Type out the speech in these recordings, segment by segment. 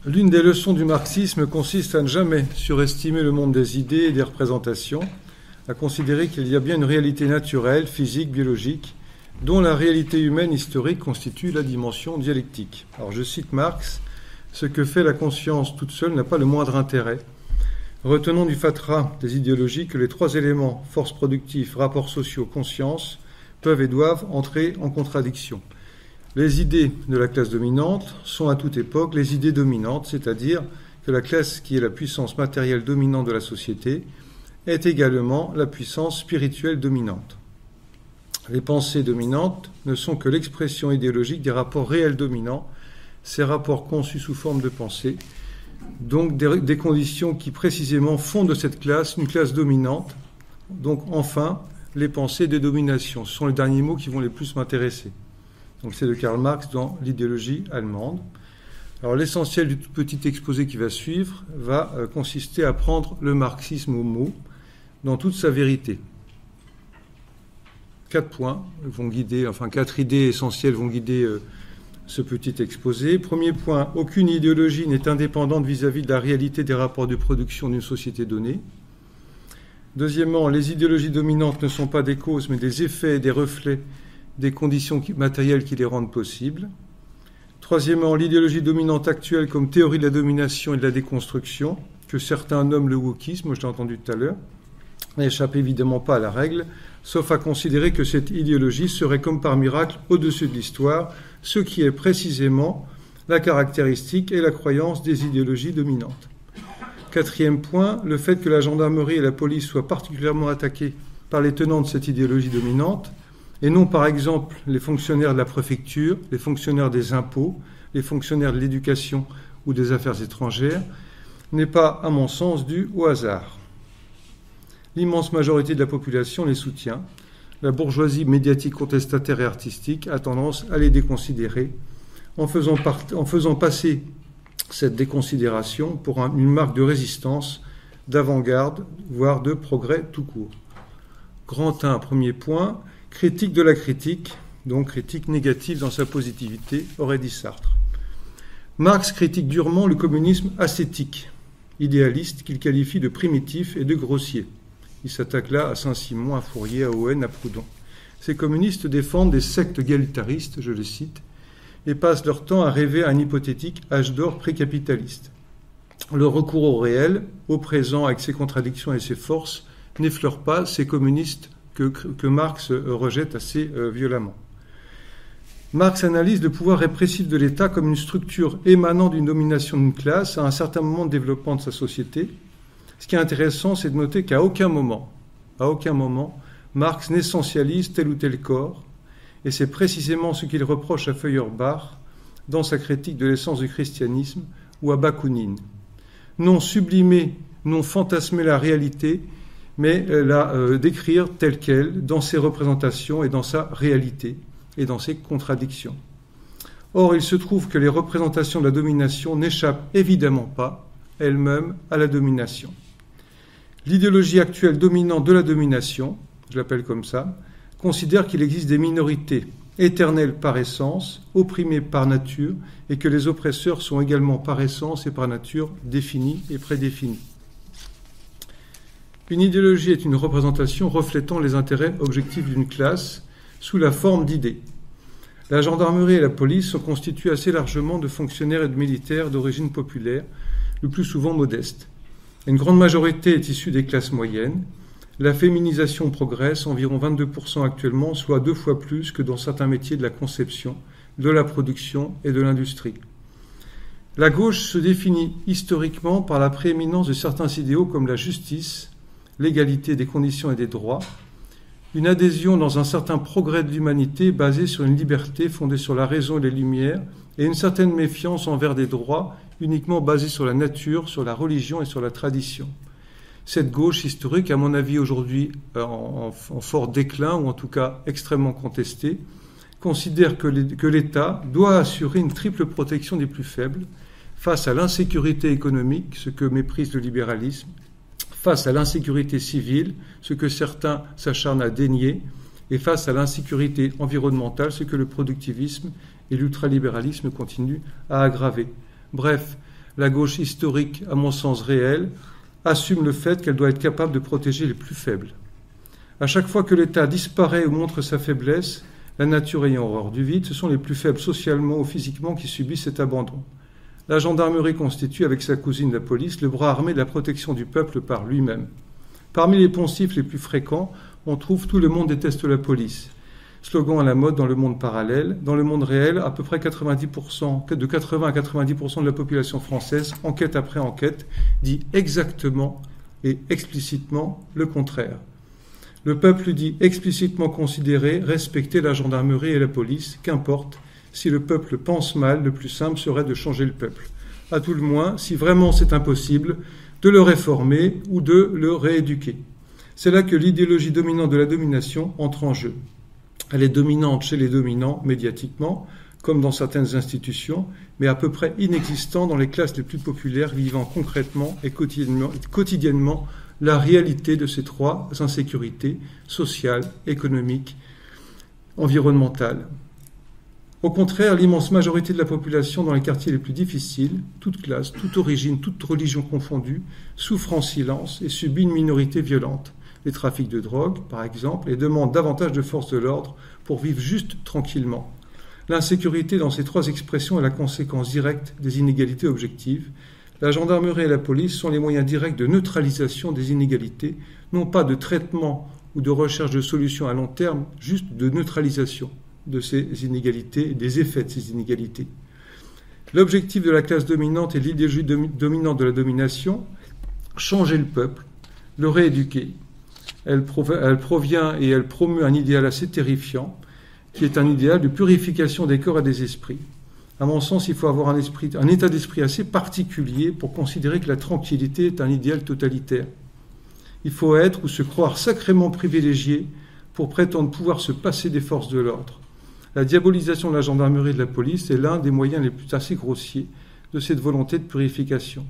L'une des leçons du marxisme consiste à ne jamais surestimer le monde des idées et des représentations, à considérer qu'il y a bien une réalité naturelle, physique, biologique, dont la réalité humaine historique constitue la dimension dialectique. Alors je cite Marx, « Ce que fait la conscience toute seule n'a pas le moindre intérêt. Retenons du fatras des idéologies que les trois éléments, force productive, rapports sociaux, conscience, peuvent et doivent entrer en contradiction. Les idées de la classe dominante sont à toute époque les idées dominantes, c'est-à-dire que la classe qui est la puissance matérielle dominante de la société est également la puissance spirituelle dominante. Les pensées dominantes ne sont que l'expression idéologique des rapports réels dominants, ces rapports conçus sous forme de pensée, donc des conditions qui précisément font de cette classe une classe dominante. Donc enfin, les pensées des dominations, ce sont les derniers mots qui vont les plus m'intéresser. Donc c'est de Karl Marx dans l'idéologie allemande. Alors l'essentiel du tout petit exposé qui va suivre va consister à prendre le marxisme au mot dans toute sa vérité. 4 points vont guider, enfin 4 idées essentielles vont guider ce petit exposé. Premier point, aucune idéologie n'est indépendante vis-à-vis de la réalité des rapports de production d'une société donnée. Deuxièmement, les idéologies dominantes ne sont pas des causes, mais des effets et des reflets des conditions matérielles qui les rendent possibles. Troisièmement, l'idéologie dominante actuelle comme théorie de la domination et de la déconstruction, que certains nomment le wokisme, je l'ai entendu tout à l'heure, n'échappe évidemment pas à la règle, sauf à considérer que cette idéologie serait comme par miracle au-dessus de l'histoire, ce qui est précisément la caractéristique et la croyance des idéologies dominantes. Quatrième point, le fait que la gendarmerie et la police soient particulièrement attaquées par les tenants de cette idéologie dominante, et non par exemple les fonctionnaires de la préfecture, les fonctionnaires des impôts, les fonctionnaires de l'éducation ou des affaires étrangères, n'est pas, à mon sens, dû au hasard. L'immense majorité de la population les soutient. La bourgeoisie médiatique contestataire et artistique a tendance à les déconsidérer, en faisant passer cette déconsidération pour une marque de résistance, d'avant-garde, voire de progrès tout court. Grand 1, premier point, critique de la critique, donc critique négative dans sa positivité, aurait dit Sartre. Marx critique durement le communisme ascétique, idéaliste qu'il qualifie de primitif et de grossier. Il s'attaque là à Saint-Simon, à Fourier, à Owen, à Proudhon. Ces communistes défendent des sectes égalitaristes, je les cite, et passent leur temps à rêver à un hypothétique âge d'or précapitaliste. Le recours au réel, au présent avec ses contradictions et ses forces, n'effleure pas ces communistes que Marx rejette assez violemment. Marx analyse le pouvoir répressif de l'État comme une structure émanant d'une domination d'une classe à un certain moment de développement de sa société. Ce qui est intéressant, c'est de noter qu'à aucun moment, Marx n'essentialise tel ou tel corps, et c'est précisément ce qu'il reproche à Feuerbach dans sa critique de l'essence du christianisme ou à Bakounine. Non sublimer, non fantasmer la réalité, mais la décrire telle qu'elle, dans ses représentations et dans sa réalité, et dans ses contradictions. Or, il se trouve que les représentations de la domination n'échappent évidemment pas, elles-mêmes, à la domination. L'idéologie actuelle dominante de la domination, je l'appelle comme ça, considère qu'il existe des minorités éternelles par essence, opprimées par nature, et que les oppresseurs sont également par essence et par nature définis et prédéfinis. Une idéologie est une représentation reflétant les intérêts objectifs d'une classe sous la forme d'idées. La gendarmerie et la police sont constituées assez largement de fonctionnaires et de militaires d'origine populaire, le plus souvent modestes. Une grande majorité est issue des classes moyennes. La féminisation progresse, environ 22% actuellement, soit 2 fois plus que dans certains métiers de la conception, de la production et de l'industrie. La gauche se définit historiquement par la prééminence de certains idéaux comme la justice, l'égalité des conditions et des droits, une adhésion dans un certain progrès de l'humanité basé sur une liberté fondée sur la raison et les lumières, et une certaine méfiance envers des droits uniquement basés sur la nature, sur la religion et sur la tradition. Cette gauche historique, à mon avis aujourd'hui en fort déclin, ou en tout cas extrêmement contestée, considère que l'État doit assurer une triple protection des plus faibles face à l'insécurité économique, ce que méprise le libéralisme, face à l'insécurité civile, ce que certains s'acharnent à dénier, et face à l'insécurité environnementale, ce que le productivisme et l'ultralibéralisme continuent à aggraver. Bref, La gauche historique, à mon sens réelle, assume le fait qu'elle doit être capable de protéger les plus faibles. À chaque fois que l'État disparaît ou montre sa faiblesse, la nature ayant horreur du vide, ce sont les plus faibles socialement ou physiquement qui subissent cet abandon. La gendarmerie constitue, avec sa cousine la police, le bras armé de la protection du peuple par lui-même. Parmi les poncifs les plus fréquents, on trouve « Tout le monde déteste la police ». Slogan à la mode dans le monde parallèle. Dans le monde réel, à peu près 90%, de 80 à 90% de la population française, enquête après enquête, dit exactement et explicitement le contraire. Le peuple dit explicitement considérer, respecter la gendarmerie et la police, qu'importe. Si le peuple pense mal, le plus simple serait de changer le peuple. À tout le moins, si vraiment c'est impossible, de le réformer ou de le rééduquer. C'est là que l'idéologie dominante de la domination entre en jeu. Elle est dominante chez les dominants médiatiquement, comme dans certaines institutions, mais à peu près inexistante dans les classes les plus populaires vivant concrètement et quotidiennement la réalité de ces trois insécurités sociales, économiques, environnementales. Au contraire, l'immense majorité de la population dans les quartiers les plus difficiles, toute classe, toute origine, toute religion confondue, souffre en silence et subit une minorité violente. Les trafics de drogue, par exemple, et demande davantage de forces de l'ordre pour vivre juste tranquillement. L'insécurité dans ces trois expressions est la conséquence directe des inégalités objectives. La gendarmerie et la police sont les moyens directs de neutralisation des inégalités, non pas de traitement ou de recherche de solutions à long terme, juste de neutralisation de ces inégalités et des effets de ces inégalités. L'objectif de la classe dominante et de l'idéologie dominante de la domination, changer le peuple, le rééduquer. Elle provient et elle promeut un idéal assez terrifiant, qui est un idéal de purification des corps et des esprits. À mon sens, il faut avoir un état d'esprit assez particulier pour considérer que la tranquillité est un idéal totalitaire. Il faut être ou se croire sacrément privilégié pour prétendre pouvoir se passer des forces de l'ordre. La diabolisation de la gendarmerie et de la police est l'un des moyens les plus assez grossiers de cette volonté de purification.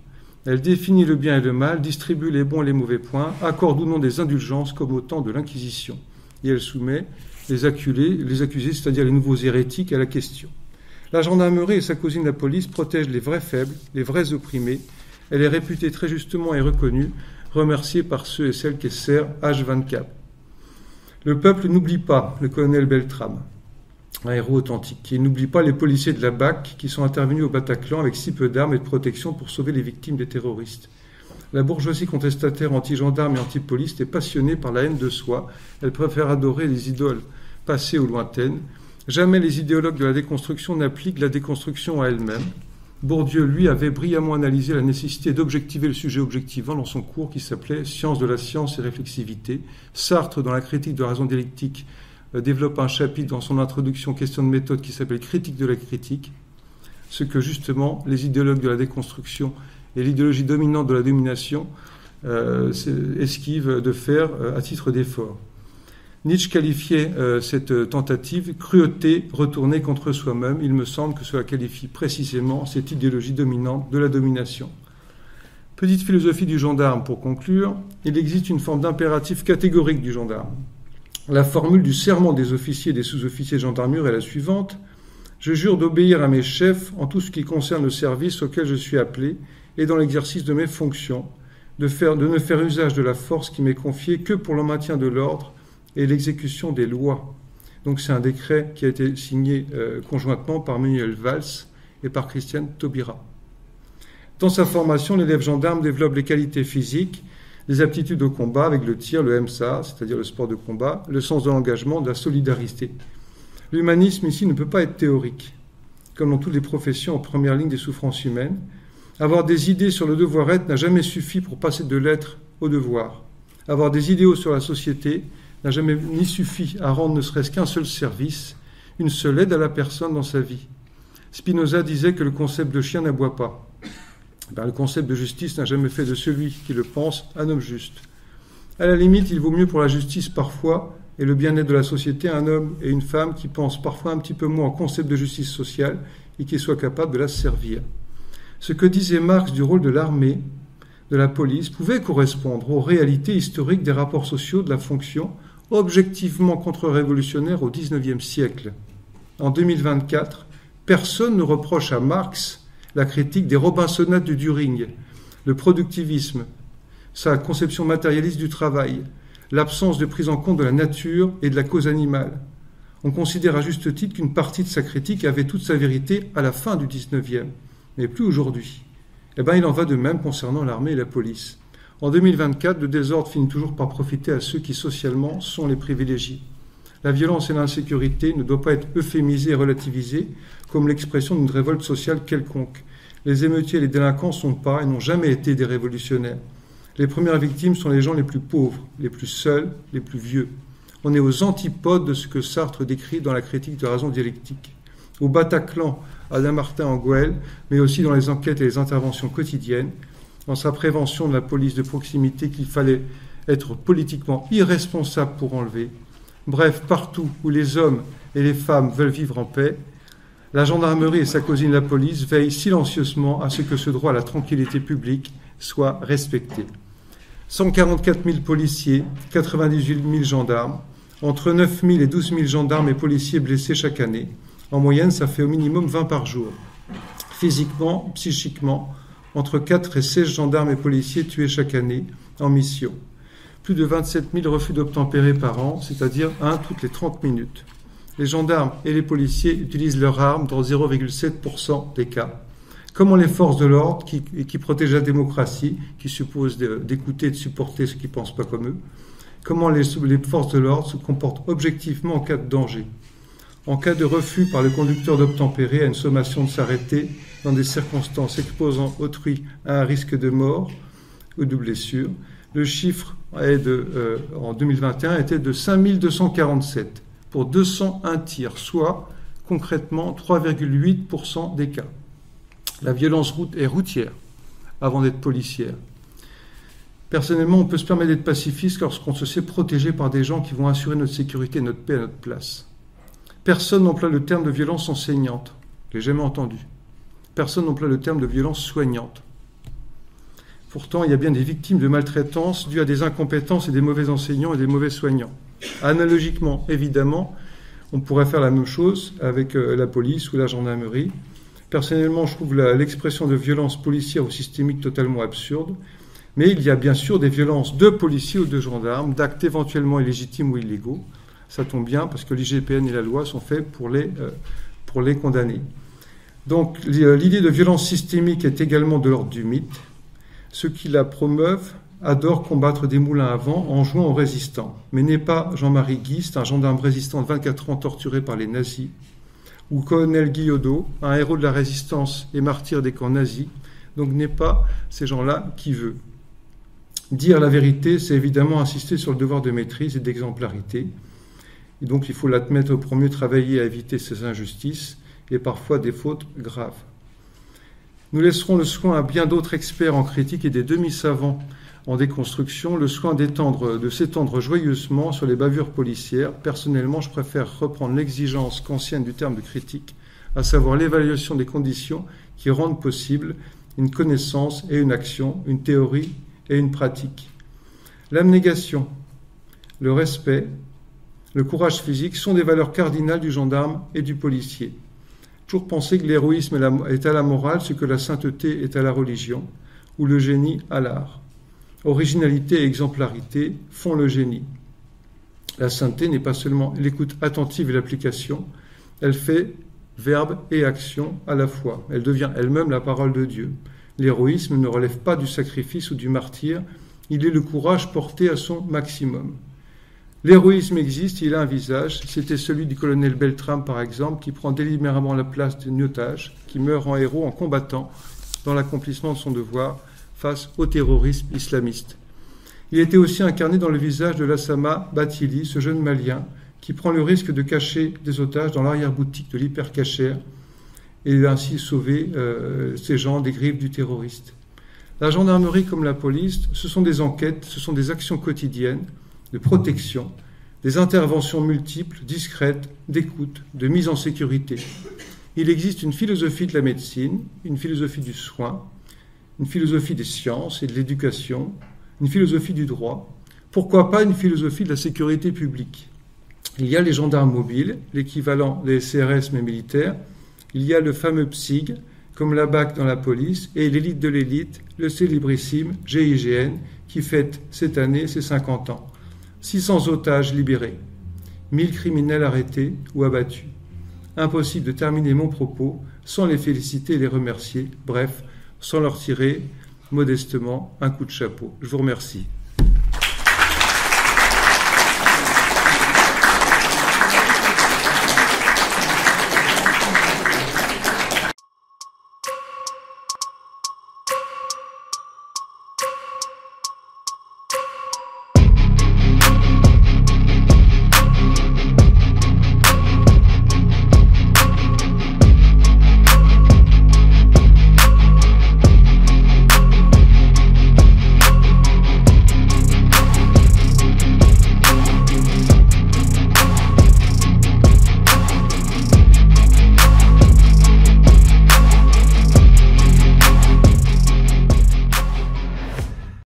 Elle définit le bien et le mal, distribue les bons et les mauvais points, accorde ou non des indulgences comme au temps de l'Inquisition. Et elle soumet les accusés, c'est-à-dire les nouveaux hérétiques, à la question. La gendarmerie et sa cousine la police protègent les vrais faibles, les vrais opprimés. Elle est réputée très justement et reconnue, remerciée par ceux et celles qui servent H24. Le peuple n'oublie pas le colonel Beltrame, un héros authentique. Il n'oublie pas les policiers de la BAC qui sont intervenus au Bataclan avec si peu d'armes et de protection pour sauver les victimes des terroristes. La bourgeoisie contestataire anti-gendarme et anti-police est passionnée par la haine de soi. Elle préfère adorer les idoles passées ou lointaines. Jamais les idéologues de la déconstruction n'appliquent la déconstruction à elle-même. Bourdieu, lui, avait brillamment analysé la nécessité d'objectiver le sujet objectivant dans son cours qui s'appelait « Science de la science et réflexivité ». Sartre, dans la critique de la raison dialectique, développe un chapitre dans son introduction question de méthode qui s'appelle « Critique de la critique », ce que justement les idéologues de la déconstruction et l'idéologie dominante de la domination esquivent de faire à titre d'effort. Nietzsche qualifiait cette tentative cruauté retournée contre soi-même. Il me semble que cela qualifie précisément cette idéologie dominante de la domination. Petite philosophie du gendarme pour conclure. Il existe une forme d'impératif catégorique du gendarme. La formule du serment des officiers et des sous-officiers de gendarmerie est la suivante. Je jure d'obéir à mes chefs en tout ce qui concerne le service auquel je suis appelé et dans l'exercice de mes fonctions, de ne faire usage de la force qui m'est confiée que pour le maintien de l'ordre et l'exécution des lois. Donc c'est un décret qui a été signé conjointement par Manuel Valls et par Christiane Taubira. Dans sa formation, l'élève gendarme développe les qualités physiques, les aptitudes au combat avec le tir, le MSA, c'est-à-dire le sport de combat, le sens de l'engagement, de la solidarité. L'humanisme ici ne peut pas être théorique, comme dans toutes les professions en première ligne des souffrances humaines. Avoir des idées sur le devoir-être n'a jamais suffi pour passer de l'être au devoir. Avoir des idéaux sur la société n'a jamais ni suffi à rendre ne serait-ce qu'un seul service, une seule aide à la personne dans sa vie. Spinoza disait que le concept de chien n'aboie pas. Le concept de justice n'a jamais fait de celui qui le pense un homme juste. À la limite, il vaut mieux pour la justice parfois et le bien-être de la société un homme et une femme qui pensent parfois un petit peu moins au concept de justice sociale et qui soient capables de la servir. Ce que disait Marx du rôle de l'armée, de la police, pouvait correspondre aux réalités historiques des rapports sociaux de la fonction, objectivement contre-révolutionnaire au XIXe siècle. En 2024, personne ne reproche à Marx la critique des Robinsonades de Düring, le productivisme, sa conception matérialiste du travail, l'absence de prise en compte de la nature et de la cause animale. On considère à juste titre qu'une partie de sa critique avait toute sa vérité à la fin du XIXe, mais plus aujourd'hui. Eh bien, il en va de même concernant l'armée et la police. En 2024, le désordre finit toujours par profiter à ceux qui, socialement, sont les privilégiés. La violence et l'insécurité ne doivent pas être euphémisées et relativisées comme l'expression d'une révolte sociale quelconque. Les émeutiers et les délinquants sont pas et n'ont jamais été des révolutionnaires. Les premières victimes sont les gens les plus pauvres, les plus seuls, les plus vieux. On est aux antipodes de ce que Sartre décrit dans la critique de la raison dialectique. Au Bataclan, à Damartin en Goële, mais aussi dans les enquêtes et les interventions quotidiennes, dans sa prévention de la police de proximité qu'il fallait être politiquement irresponsable pour enlever. Bref, partout où les hommes et les femmes veulent vivre en paix, la gendarmerie et sa cousine la police veillent silencieusement à ce que ce droit à la tranquillité publique soit respecté. 144 000 policiers, 98 000 gendarmes, entre 9 000 et 12 000 gendarmes et policiers blessés chaque année. En moyenne, ça fait au minimum 20 par jour. Physiquement, psychiquement, entre 4 et 16 gendarmes et policiers tués chaque année en mission. Plus de 27 000 refus d'obtempérer par an, c'est-à-dire un toutes les 30 minutes. Les gendarmes et les policiers utilisent leurs armes dans 0,7% des cas. Comment les forces de l'ordre, qui protègent la démocratie, qui supposent d'écouter et de supporter ceux qui ne pensent pas comme eux, comment les forces de l'ordre se comportent objectivement en cas de danger. En cas de refus par le conducteur d'obtempérer à une sommation de s'arrêter dans des circonstances exposant autrui à un risque de mort ou de blessure, le chiffre en 2021 était de 5247 pour 201 tirs, soit concrètement 3,8% des cas. La violence est routière avant d'être policière. Personnellement, on peut se permettre d'être pacifiste lorsqu'on se sait protégé par des gens qui vont assurer notre sécurité et notre paix à notre place. Personne n'emploie le terme de violence enseignante. Je l'ai jamais entendu. Personne n'emploie le terme de violence soignante. Pourtant, il y a bien des victimes de maltraitance dues à des incompétences et des mauvais enseignants et des mauvais soignants. Analogiquement, évidemment, on pourrait faire la même chose avec la police ou la gendarmerie. Personnellement, je trouve l'expression de violence policière ou systémique totalement absurde. Mais il y a bien sûr des violences de policiers ou de gendarmes, d'actes éventuellement illégitimes ou illégaux. Ça tombe bien parce que l'IGPN et la loi sont faits pour les condamner. Donc l'idée de violence systémique est également de l'ordre du mythe. Ceux qui la promeuvent adorent combattre des moulins à vent en jouant aux résistants. Mais n'est pas Jean-Marie Guiste, un gendarme résistant de 24 ans torturé par les nazis, ou Colonel Guillodeau, un héros de la résistance et martyr des camps nazis. Donc n'est pas ces gens-là qui veut. Dire la vérité, c'est évidemment insister sur le devoir de maîtrise et d'exemplarité. Et donc il faut l'admettre pour mieux travailler à éviter ces injustices et parfois des fautes graves. Nous laisserons le soin à bien d'autres experts en critique et des demi-savants en déconstruction, le soin de s'étendre joyeusement sur les bavures policières. Personnellement, je préfère reprendre l'exigence kantienne du terme de critique, à savoir l'évaluation des conditions qui rendent possible une connaissance et une action, une théorie et une pratique. L'abnégation, le respect, le courage physique sont des valeurs cardinales du gendarme et du policier. Toujours penser que l'héroïsme est à la morale ce que la sainteté est à la religion, ou le génie à l'art. Originalité et exemplarité font le génie. La sainteté n'est pas seulement l'écoute attentive et l'application, elle fait verbe et action à la fois. Elle devient elle-même la parole de Dieu. L'héroïsme ne relève pas du sacrifice ou du martyre, il est le courage porté à son maximum. L'héroïsme existe, il a un visage. C'était celui du colonel Beltrame, par exemple, qui prend délibérément la place d'un otage, qui meurt en héros en combattant dans l'accomplissement de son devoir face au terrorisme islamiste. Il était aussi incarné dans le visage de Lassama Bathily, ce jeune Malien, qui prend le risque de cacher des otages dans l'arrière-boutique de l'hypercachère et ainsi sauver ces gens des griffes du terroriste. La gendarmerie comme la police, ce sont des enquêtes, ce sont des actions quotidiennes, de protection, des interventions multiples, discrètes, d'écoute, de mise en sécurité. Il existe une philosophie de la médecine, une philosophie du soin, une philosophie des sciences et de l'éducation, une philosophie du droit. Pourquoi pas une philosophie de la sécurité publique? Il y a les gendarmes mobiles, l'équivalent des CRS mais militaires. Il y a le fameux PSIG, comme la BAC dans la police, et l'élite de l'élite, le célébrissime GIGN, qui fête cette année ses 50 ans. 600 otages libérés, 1000 criminels arrêtés ou abattus. Impossible de terminer mon propos sans les féliciter et les remercier, bref, sans leur tirer modestement un coup de chapeau. Je vous remercie.